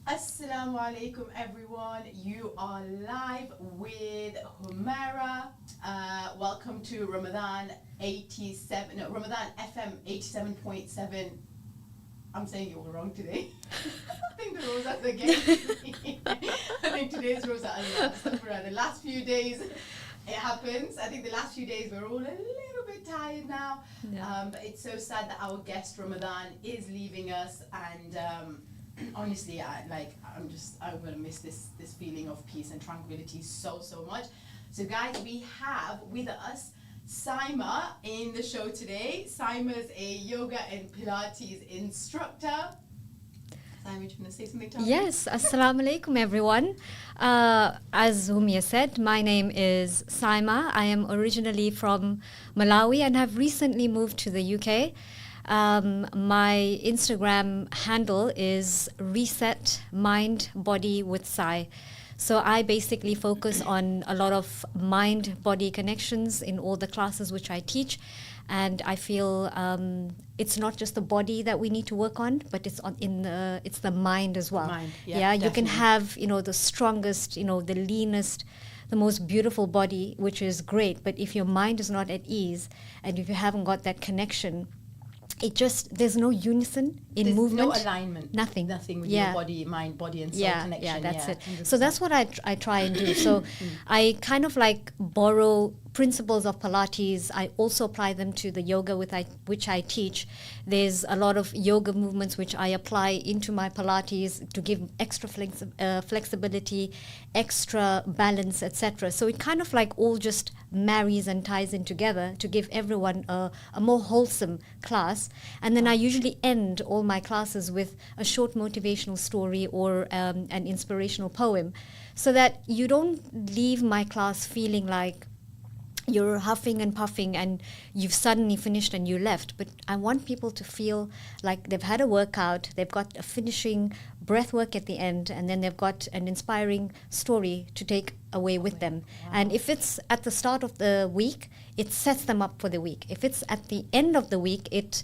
Assalamu alaikum everyone. You are live with Humayra. Welcome to Ramadan Ramadan FM 87.7. I'm saying it all wrong today. I think the Rosa's again. I think today's Rosa. The last few days it happens. I think the last few days we're all a little bit tired now. Yeah. But it's so sad that our guest Ramadan is leaving us, and honestly, I'm gonna miss this feeling of peace and tranquility so much. So guys, we have with us Saima in the show today. Saima's a yoga and Pilates instructor. Saima, do you want to say something to us? Yes, Assalamu alaikum everyone. As Humia said, my name is Saima. I am originally from Malawi and have recently moved to the UK. My Instagram handle is Reset Mind Body with Sai. So I basically focus on a lot of mind-body connections in all the classes which I teach, and I feel it's not just the body that we need to work on, but it's the mind as well. Mind, yeah, you can definitely. have the strongest, the leanest, the most beautiful body, which is great, but if your mind is not at ease and if you haven't got that connection, there's no unison in There's movement. no alignment. Nothing. Nothing with Yeah. your body, mind, body, and soul Yeah, connection. yeah, that's it. 100%. So that's what I try and do. So I kind of like borrow principles of Pilates. I also apply them to the yoga which I teach. There's a lot of yoga movements which I apply into my Pilates to give extra flexibility, extra balance, etc. So it kind of like all just marries and ties in together to give everyone a more wholesome class. And then I usually end all my classes with a short motivational story or an inspirational poem, so that you don't leave my class feeling like you're huffing and puffing and you've suddenly finished and you left. But I want people to feel like they've had a workout, they've got a finishing breath work at the end, and then they've got an inspiring story to take away with them. Wow. And if it's at the start of the week, it sets them up for the week. If it's at the end of the week, it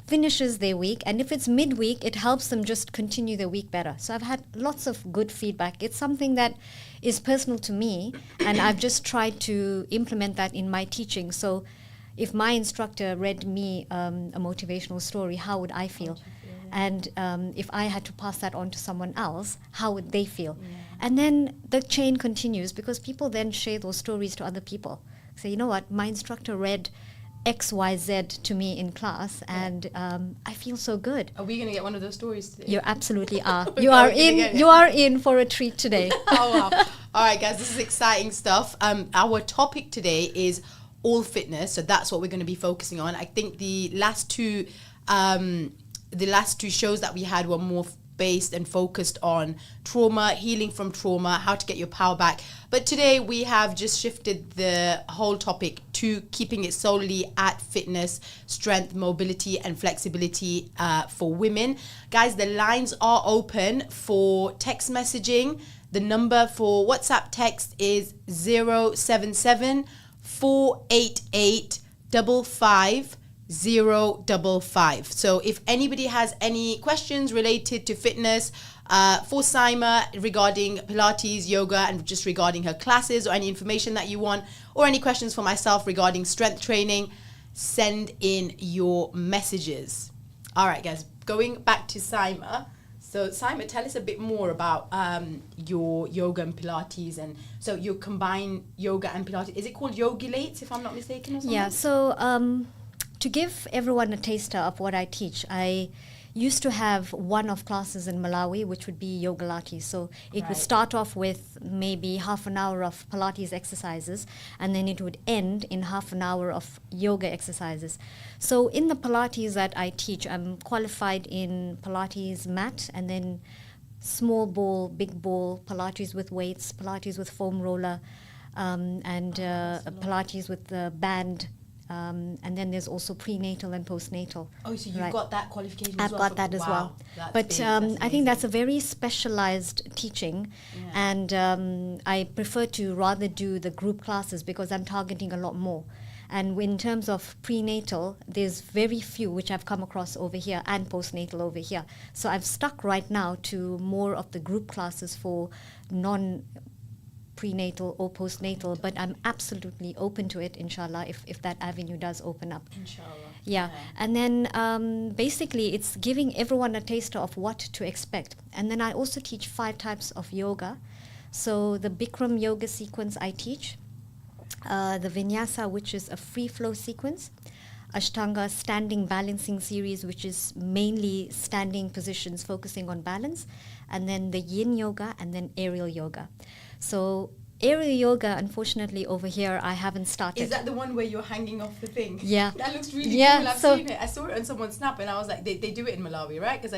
finishes their week, and if it's midweek, it helps them just continue their week better. So I've had lots of good feedback. It's something that is personal to me, and I've just tried to implement that in my teaching. So if my instructor read me a motivational story, how would I feel? And if I had to pass that on to someone else, how would they feel? Yeah. And then the chain continues, because people then share those stories to other people. Say, you know what, my instructor read XYZ to me in class, and I feel so good. Are we going to get one of those stories today? You absolutely are. Okay, You are we're gonna get in. it. You are in for a treat today. Oh wow. All right guys, this is exciting stuff. Our topic today is all fitness, so that's what we're going to be focusing on. I think the last two shows that we had were more based and focused on trauma, healing from trauma, how to get your power back. But today we have just shifted the whole topic to keeping it solely at fitness, strength, mobility and flexibility for women. Guys, the lines are open for text messaging. The number for WhatsApp text is 077 488 55055. So if anybody has any questions related to fitness for Saima regarding Pilates, yoga, and just regarding her classes, or any information that you want, or any questions for myself regarding strength training, send in your messages. All right, guys, going back to Saima. So Saima, tell us a bit more about your yoga and Pilates. And so you combine yoga and Pilates. Is it called Yogulates, if I'm not mistaken, or something? Yeah. So to give everyone a taster of what I teach, I used to have one-off classes in Malawi, which would be yoga lattes. So it would start off with maybe half an hour of Pilates exercises, and then it would end in half an hour of yoga exercises. So in the Pilates that I teach, I'm qualified in Pilates mat, and then small ball, big ball, Pilates with weights, Pilates with foam roller, and Pilates with the band. And then there's also prenatal and postnatal. Oh, so you've Right. got that qualification as I've well? got that as Wow, well. that's But big, that's I think that's a amazing. very specialized teaching. Yeah. And I prefer to rather do the group classes because I'm targeting a lot more. And in terms of prenatal, there's very few which I've come across over here, and postnatal over here. So I've stuck right now to more of the group classes for non-prenatal or postnatal, but I'm absolutely open to it, inshallah, if that avenue does open up. Inshallah. Yeah. And then basically it's giving everyone a taster of what to expect. And then I also teach 5 types of yoga. So the Bikram yoga sequence I teach, the Vinyasa, which is a free flow sequence, Ashtanga standing balancing series, which is mainly standing positions focusing on balance, and then the Yin yoga, and then aerial yoga. So aerial yoga, unfortunately, over here, I haven't started. Is that the one where you're hanging off the thing? Yeah. That looks really cool. I've seen it. I saw it on someone's snap, and I was like, they do it in Malawi, right? Because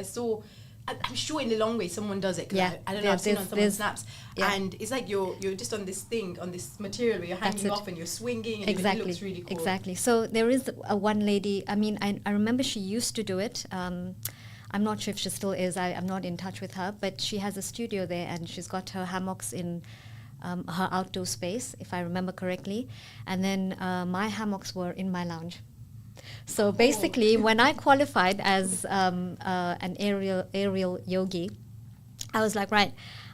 I'm sure in the long way someone does it. Yeah. I don't know, I've seen it on someone's snaps. Yeah. And it's like you're just on this thing, on this material where you're hanging off and you're swinging, and exactly. it looks really cool. Exactly. So there is one lady, I mean, I remember she used to do it. I'm not sure if she still is. I'm not in touch with her, but she has a studio there, and she's got her hammocks in her outdoor space, if I remember correctly. And then my hammocks were in my lounge. So basically, when I qualified as an aerial yogi, I was like, right,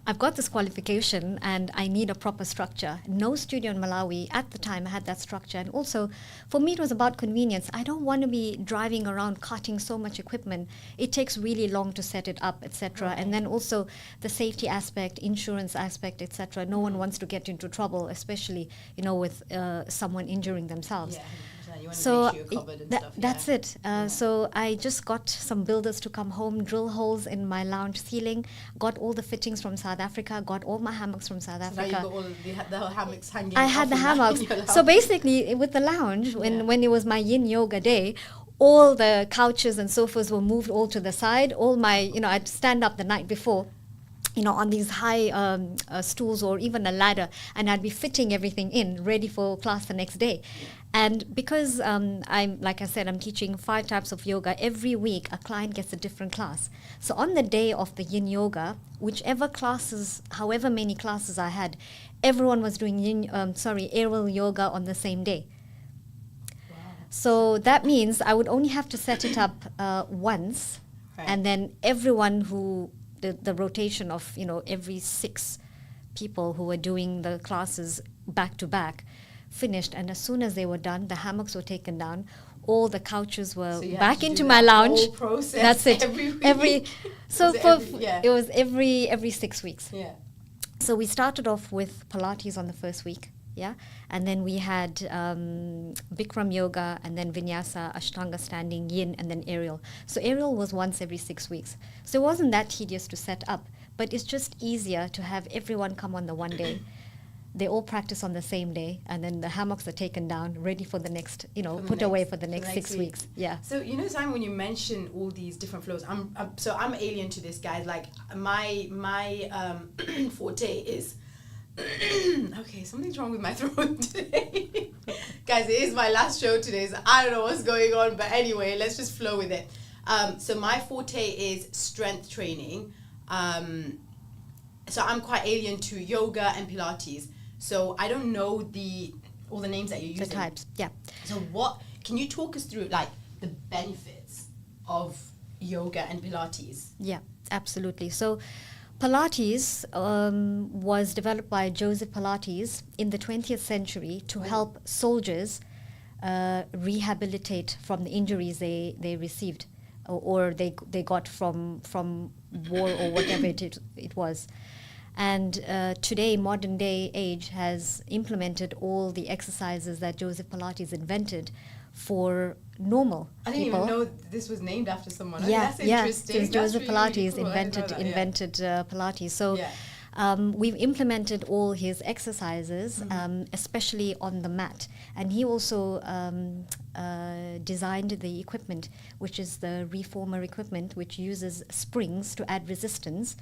I've got this qualification and I need a proper structure. No studio in Malawi at the time had that structure. And also, for me, it was about convenience. I don't want to be driving around carting so much equipment. It takes really long to set it up, etc. Right. And then also the safety aspect, insurance aspect, etc. No one wants to get into trouble, especially, with someone injuring themselves. Yeah. You want to So make sure you're covered and stuff, that's it. So I just got some builders to come home, drill holes in my lounge ceiling, got all the fittings from South Africa, got all my hammocks from South Africa. Now you've got the hammocks hanging. I had the hammocks. So basically, with the lounge, when it was my Yin yoga day, all the couches and sofas were moved all to the side. All my, I'd stand up the night before, on these high stools or even a ladder, and I'd be fitting everything in, ready for class the next day. And because like I said, I'm teaching 5 types of yoga, every week a client gets a different class. So on the day of the Yin yoga, however many classes I had, everyone was doing aerial yoga on the same day. Wow. So that means I would only have to set it up once, right. And then everyone who the rotation of every 6 people who were doing the classes back to back finished, and as soon as they were done, the hammocks were taken down, all the couches were back into my lounge. Whole process. That's it. It was every 6 weeks. Yeah. So we started off with Pilates on the first week, and then we had Bikram yoga, and then Vinyasa, Ashtanga standing, Yin, and then aerial. So aerial was once every 6 weeks. So it wasn't that tedious to set up, but it's just easier to have everyone come on the one day. They all practice on the same day, and then the hammocks are taken down, ready for the next, put away for the next 6 weeks. Yeah. So Simon, when you mention all these different flows, I'm alien to this, guys. Like my forte is okay. Something's wrong with my throat today, guys. It is my last show today, so I don't know what's going on. But anyway, let's just flow with it. So my forte is strength training. So I'm quite alien to yoga and Pilates. So I don't know all the names that you're using. The types, yeah. So can you talk us through like the benefits of yoga and Pilates? Yeah, absolutely. So Pilates was developed by Joseph Pilates in the 20th century to help soldiers rehabilitate from the injuries they received or they got from war or whatever it was. And today, modern day age has implemented all the exercises that Joseph Pilates invented for normal people. I didn't even know this was named after someone. That's interesting. That's Joseph really, Pilates really cool. invented Pilates. So we've implemented all his exercises, especially on the mat. And he also designed the equipment, which is the reformer equipment, which uses springs to add resistance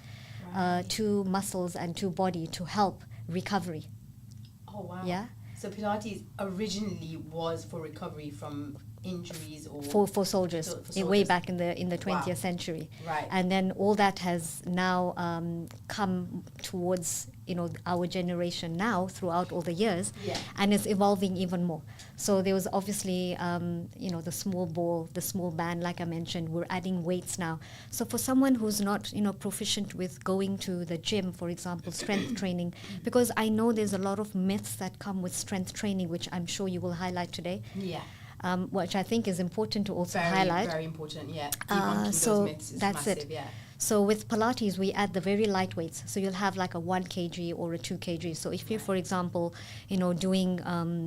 to muscles and to body to help recovery. Oh, wow. Yeah. So Pilates originally was for recovery from injuries or for soldiers, way back in the 20th century. Right. And then all that has now come towards our generation now throughout all the years, Yeah. and it's evolving even more. So there was obviously, the small ball, the small band, like I mentioned, we're adding weights now. So for someone who's not, proficient with going to the gym, for example, strength training, because I know there's a lot of myths that come with strength training, which I'm sure you will highlight today. Yeah. Which I think is important to also Very, highlight. very important, yeah. Debunking So those myths is that's massive, it. yeah. So with Pilates, we add the very light weights. So you'll have like a 1 kg or a 2 kg. So if you're, for example, doing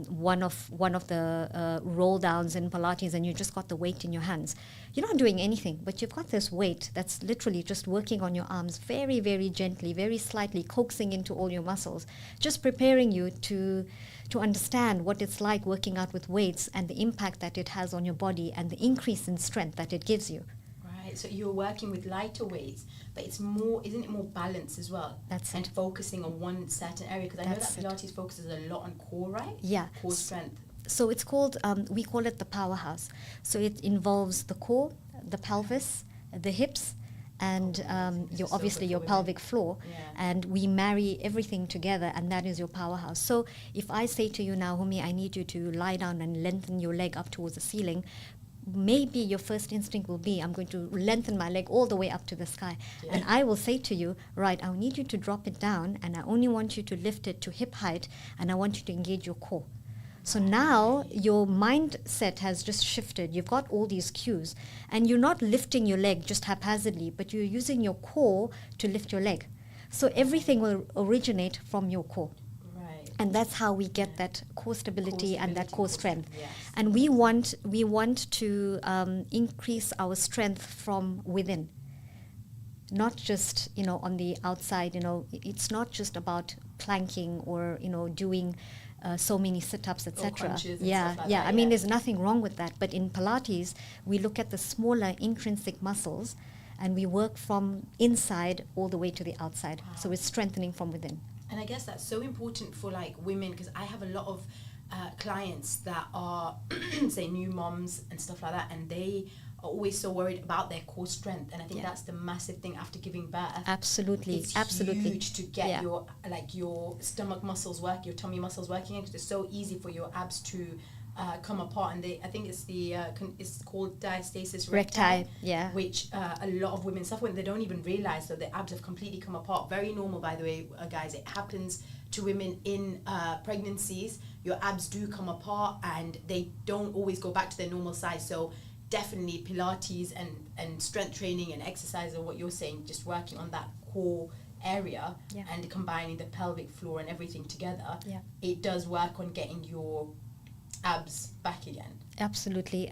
one of the roll downs in Pilates, and you just got the weight in your hands, you're not doing anything, but you've got this weight that's literally just working on your arms very, very gently, very slightly, coaxing into all your muscles, just preparing you to understand what it's like working out with weights and the impact that it has on your body and the increase in strength that it gives you. Right, so you're working with lighter weights, but it's more, isn't it more balanced as well? That's and it. focusing on one certain area, because I know that That's it. Pilates focuses a lot on core, right? Yeah. Core strength. So it's called, we call it the powerhouse. So it involves the core, the pelvis, the hips, and your so obviously good your for women. pelvic floor. Yeah. And we marry everything together, and that is your powerhouse. So if I say to you now, Humi, I need you to lie down and lengthen your leg up towards the ceiling, maybe your first instinct will be, I'm going to lengthen my leg all the way up to the sky. Yeah. And I will say to you, right, I need you to drop it down, and I only want you to lift it to hip height, and I want you to engage your core. So now your mindset has just shifted. You've got all these cues, and you're not lifting your leg just haphazardly, but you're using your core to lift your leg. So everything will originate from your core. Right. And that's how we get that core stability and that core strength. Yes. And we want to increase our strength from within, not just on the outside. It's not just about planking or doing so many sit-ups, etc. crunches and Yeah, stuff like yeah. that, I mean, yeah. there's nothing wrong with that. But in Pilates, we look at the smaller intrinsic muscles, and we work from inside all the way to the outside. Wow. So it's strengthening from within. And I guess that's so important for like women, because I have a lot of clients that are say new moms and stuff like that, and they are always so worried about their core strength. And I think Yeah. that's the massive thing after giving birth. Absolutely, It's absolutely. huge to get Yeah. your stomach muscles work, your tummy muscles working, because it's so easy for your abs to come apart. And I think it's it's called diastasis recti, Yeah. which a lot of women suffer when they don't even realize that the abs have completely come apart. Very normal, by the way, guys. It happens to women in pregnancies. Your abs do come apart, and they don't always go back to their normal size. So definitely Pilates and strength training and exercise, or what you're saying, just working on that core area, Yeah. and combining the pelvic floor and everything together, Yeah. it does work on getting your abs back again. Absolutely.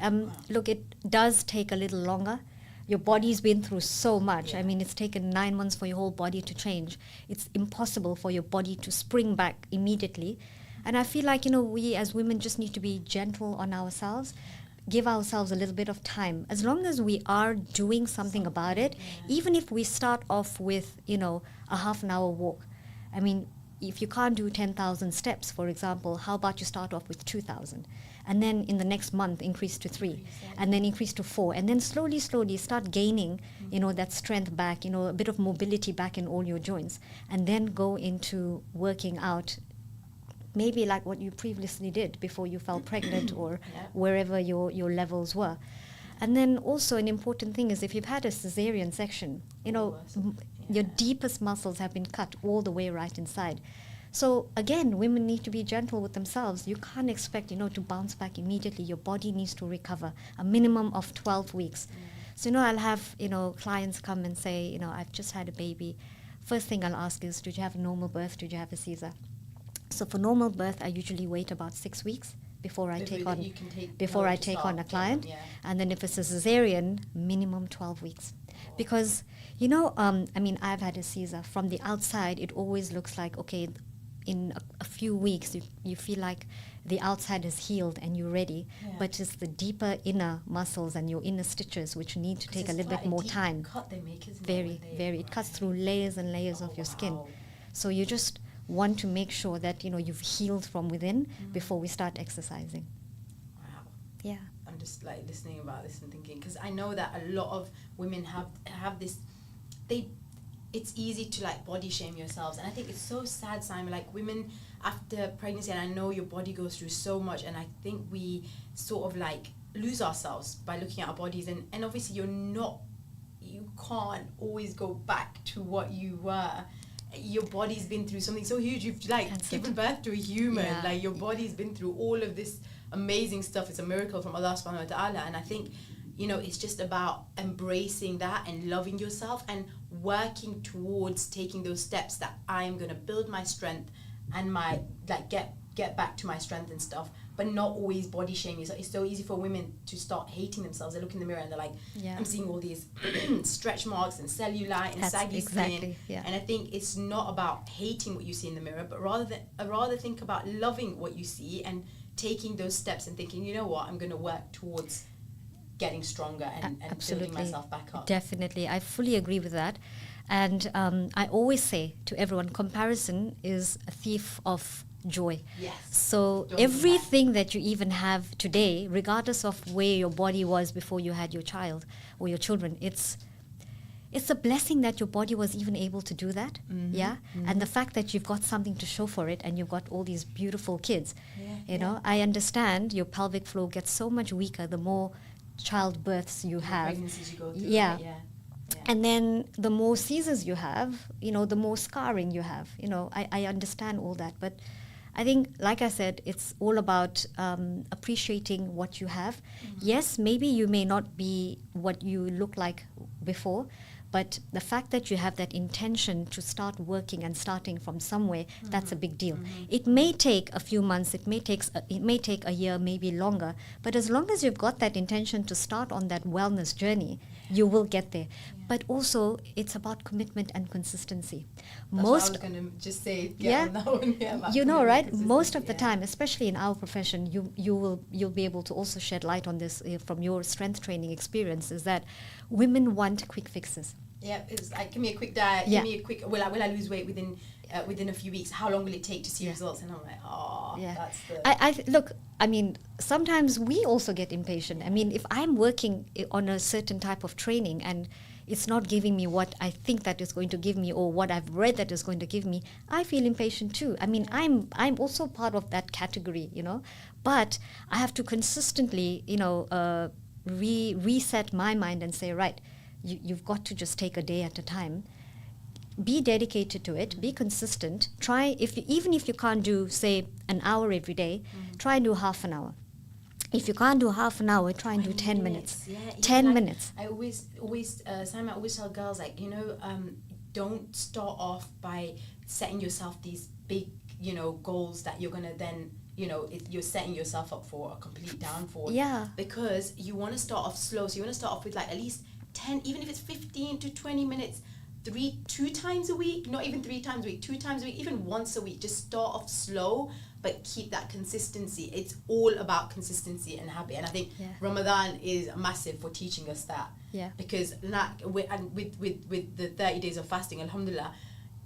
Look, it does take a little longer. Your body's been through so much. Yeah. I mean, it's taken 9 months for your whole body to change. It's impossible for your body to spring back immediately. And I feel like, we as women just need to be gentle on ourselves, give ourselves a little bit of time. As long as we are doing something about it, even if we start off with, a half an hour walk. I mean, if you can't do 10,000 steps, for example, how about you start off with 2,000? And then in the next month, increase to 3, and then increase to 4, and then slowly start gaining, that strength back, a bit of mobility back in all your joints, and then go into working out, maybe like what you previously did before you fell pregnant or Yeah. wherever your levels were. And then also an important thing is if you've had a cesarean section, your deepest muscles have been cut all the way right inside. So again, women need to be gentle with themselves. You can't expect, to bounce back immediately. Your body needs to recover, a minimum of 12 weeks. So, I'll have, clients come and say, I've just had a baby. First thing I'll ask is, did you have a normal birth? Did you have a Caesar? So for normal birth, I usually wait about 6 weeks before I take on a client. Yeah. And then if it's a cesarean, minimum 12 weeks. Because, I've had a Caesar. From the outside, it always looks like, okay, in a few weeks, you feel like the outside has healed and you're ready. Yeah. But it's the deeper inner muscles and your inner stitches which need to take a little bit more time. Cut they make, isn't Very, very. It cuts through layers and layers of your skin. So you just want to make sure that, you've healed from within before we start exercising. Wow. Yeah. I'm just like listening about this and thinking, because I know that a lot of women have this, it's easy to like body shame yourselves, and I think it's so sad, Simon, like women after pregnancy, and I know your body goes through so much, and I think we sort of like lose ourselves by looking at our bodies, and obviously you can't always go back to what you were. Your body's been through something so huge. You've like given birth to a human. Yeah. Like your body's been through all of this amazing stuff. It's a miracle from Allah subhanahu wa ta'ala. And I think, you know, it's just about embracing that and loving yourself and working towards taking those steps that I'm going to build my strength and my, like, get back to my strength and stuff, but not always body shaming yourself. It's so easy for women to start hating themselves. They look in the mirror and they're like, I'm seeing all these stretch marks and cellulite and saggy skin. Yeah. And I think it's not about hating what you see in the mirror, but rather think about loving what you see and taking those steps and thinking, you know what, I'm going to work towards getting stronger and building myself back up. Definitely. I fully agree with that. And I always say to everyone, comparison is a thief of joy. Yes. So everything that you even have today, regardless of where your body was before you had your child or your children, it's a blessing that your body was even able to do that. And the fact that you've got something to show for it, and you've got all these beautiful kids. You know, I understand your pelvic floor gets so much weaker the more childbirths you have. Pregnancies you go through. Yeah. And then the more seizures you have, you know, the more scarring you have. You know, I understand all that, but I think, like I said, it's all about appreciating what you have. Yes, maybe you may not be what you look like before, but the fact that you have that intention to start working and starting from somewhere, that's a big deal. It may take a few months, it may take a year, maybe longer, but as long as you've got that intention to start on that wellness journey, you will get there. But also, it's about commitment and consistency. That's what I was going to just say. On that one. You know, right? Most of the time, especially in our profession, you'll be able to also shed light on this from your strength training experience. Is that women want quick fixes? Yeah, it's like, give me a quick diet. Give me a quick. Will I lose weight within a few weeks? How long will it take to see results? And I'm like, that's the. Look. I mean, sometimes we also get impatient. I mean, if I'm working on a certain type of training and it's not giving me what I think that is going to give me, or what I've read that is going to give me, I feel impatient too. I mean, I'm also part of that category, you know. But I have to consistently, you know, reset my mind and say, right, you've got to just take a day at a time. Be dedicated to it. Be consistent. Try, even if you can't do, say, an hour every day, try and do half an hour. If you can't do half an hour, try and do 10 minutes. 10 minutes. I always, Simon, I always tell girls, like, you know, don't start off by setting yourself these big, you know, goals that you're gonna then, you know, you're setting yourself up for a complete downfall. Yeah. Because you want to start off slow. So you want to start off with like at least 10, even if it's 15 to 20 minutes. 2 times a week, not even 3 times a week, 2 times a week, even once a week. Just start off slow, but keep that consistency. It's all about consistency and habit. And I think Ramadan is massive for teaching us that. Yeah. Because with the 30 days of fasting, alhamdulillah,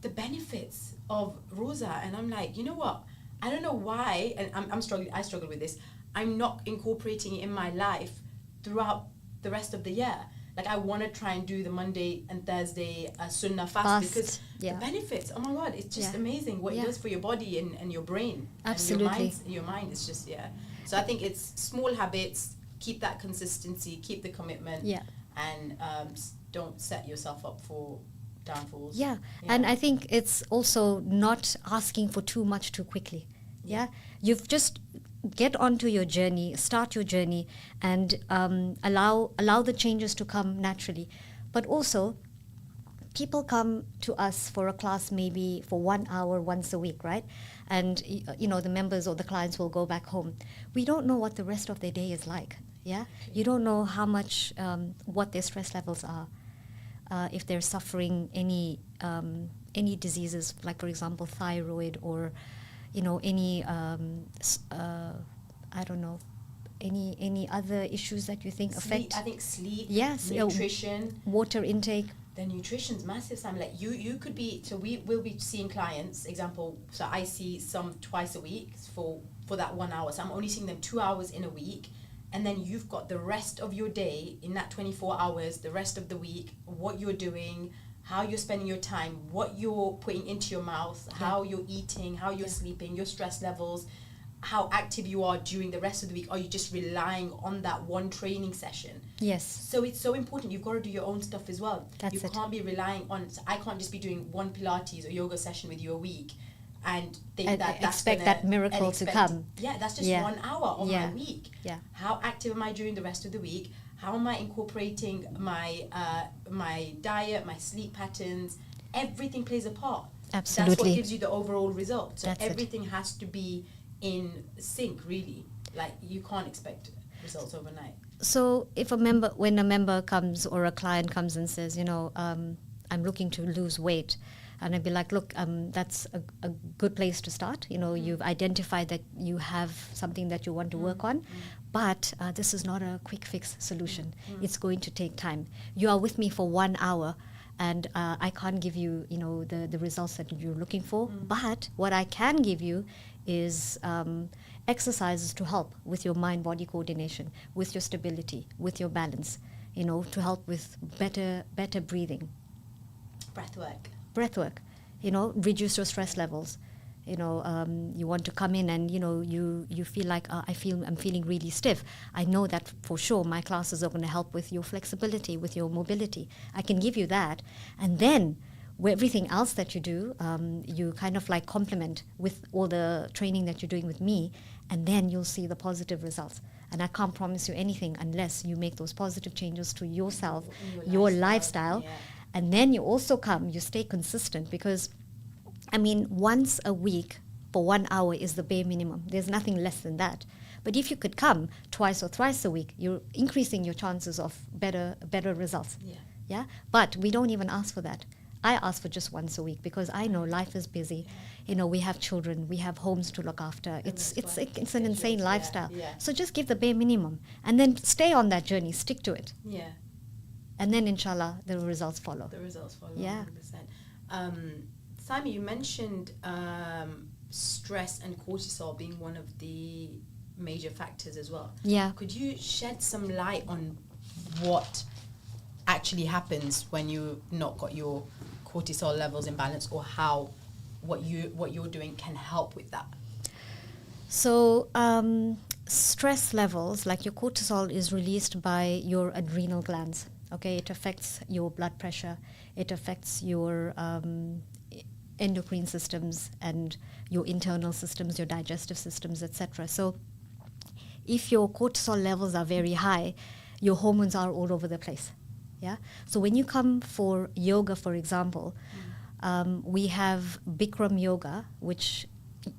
the benefits of Rosa, and I'm like, you know what? I don't know why, and I'm struggling. I struggle with this. I'm not incorporating it in my life throughout the rest of the year. Like, I want to try and do the Monday and Thursday sunnah fast because the benefits, oh my God, it's just amazing what it does for your body and your brain. Absolutely. And your mind is just, So I think it's small habits, keep that consistency, keep the commitment, and don't set yourself up for downfalls. Yeah, and I think it's also not asking for too much too quickly. You've just get onto your journey, start your journey, and allow the changes to come naturally. But also, people come to us for a class maybe for 1 hour once a week, right? And you know, the members or the clients will go back home. We don't know what the rest of their day is like. You don't know how much what their stress levels are, if they're suffering any diseases, like, for example, thyroid, or you know, any I don't know, any other issues that you think affect? I think sleep, nutrition, water intake. The nutrition's massive, Sam. Like you could be, so we will be seeing clients, example, so I see some twice a week for that 1 hour. So I'm only seeing them 2 hours in a week. And then you've got the rest of your day in that 24 hours, the rest of the week, what you're doing, how you're spending your time, what you're putting into your mouth, how you're eating, how you're sleeping, your stress levels, how active you are during the rest of the week. Are you just relying on that one training session? Yes. So it's so important. You've got to do your own stuff as well. That's you can't be relying on, so I can't just be doing one Pilates or yoga session with you a week and think that's expect that miracle to come. Yeah, that's just 1 hour of my week. Yeah. How active am I during the rest of the week? How am I incorporating my my diet, my sleep patterns? Everything plays a part. Absolutely. That's what gives you the overall result. So That's everything has to be in sync, really. Like, you can't expect results overnight. So when a member comes or a client comes and says, I'm looking to lose weight, and I'd be like, look, that's a good place to start. You've identified that you have something that you want to work on, but this is not a quick fix solution. It's going to take time. You are with me for 1 hour, and I can't give you, the results that you're looking for. But what I can give you is exercises to help with your mind-body coordination, with your stability, with your balance, to help with better breathing. Breath work, reduce your stress levels. You want to come in and, you feel like, I'm feeling really stiff. I know that for sure my classes are going to help with your flexibility, with your mobility. I can give you that. And then everything else that you do, you kind of like complement with all the training that you're doing with me, and then you'll see the positive results. And I can't promise you anything unless you make those positive changes to yourself, your lifestyle. Yeah. And then you also you stay consistent, because, once a week for 1 hour is the bare minimum. There's nothing less than that. But if you could come twice or thrice a week, you're increasing your chances of better results. Yeah. But we don't even ask for that. I ask for just once a week, because I know life is busy. We have children, we have homes to look after. It's an insane lifestyle. Yeah. So just give the bare minimum, and then stay on that journey, stick to it. Yeah. And then inshallah the results follow. Yeah. 100%. Saimi, you mentioned stress and cortisol being one of the major factors as well. Yeah. Could you shed some light on what actually happens when you've not got your cortisol levels in balance, or how what you're doing can help with that? So stress levels, like your cortisol, is released by your adrenal glands. Okay, it affects your blood pressure, it affects your endocrine systems and your internal systems, your digestive systems, etc. So if your cortisol levels are very high, your hormones are all over the place. Yeah. So when you come for yoga, for example, we have Bikram yoga, which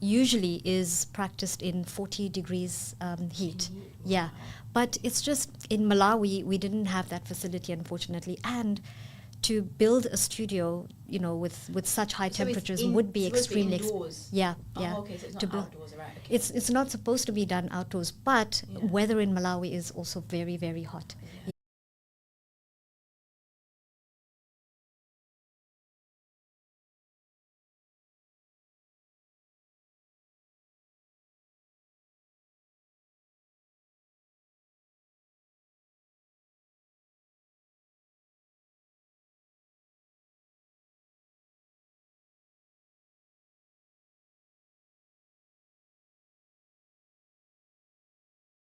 usually is practiced in 40 degrees heat. Yeah. But it's just, in Malawi, we didn't have that facility, unfortunately. And to build a studio, with such high temperatures would be extremely indoors. Yeah. Okay, so it's not outdoors, right? Okay. It's not supposed to be done outdoors, but weather in Malawi is also very, very hot.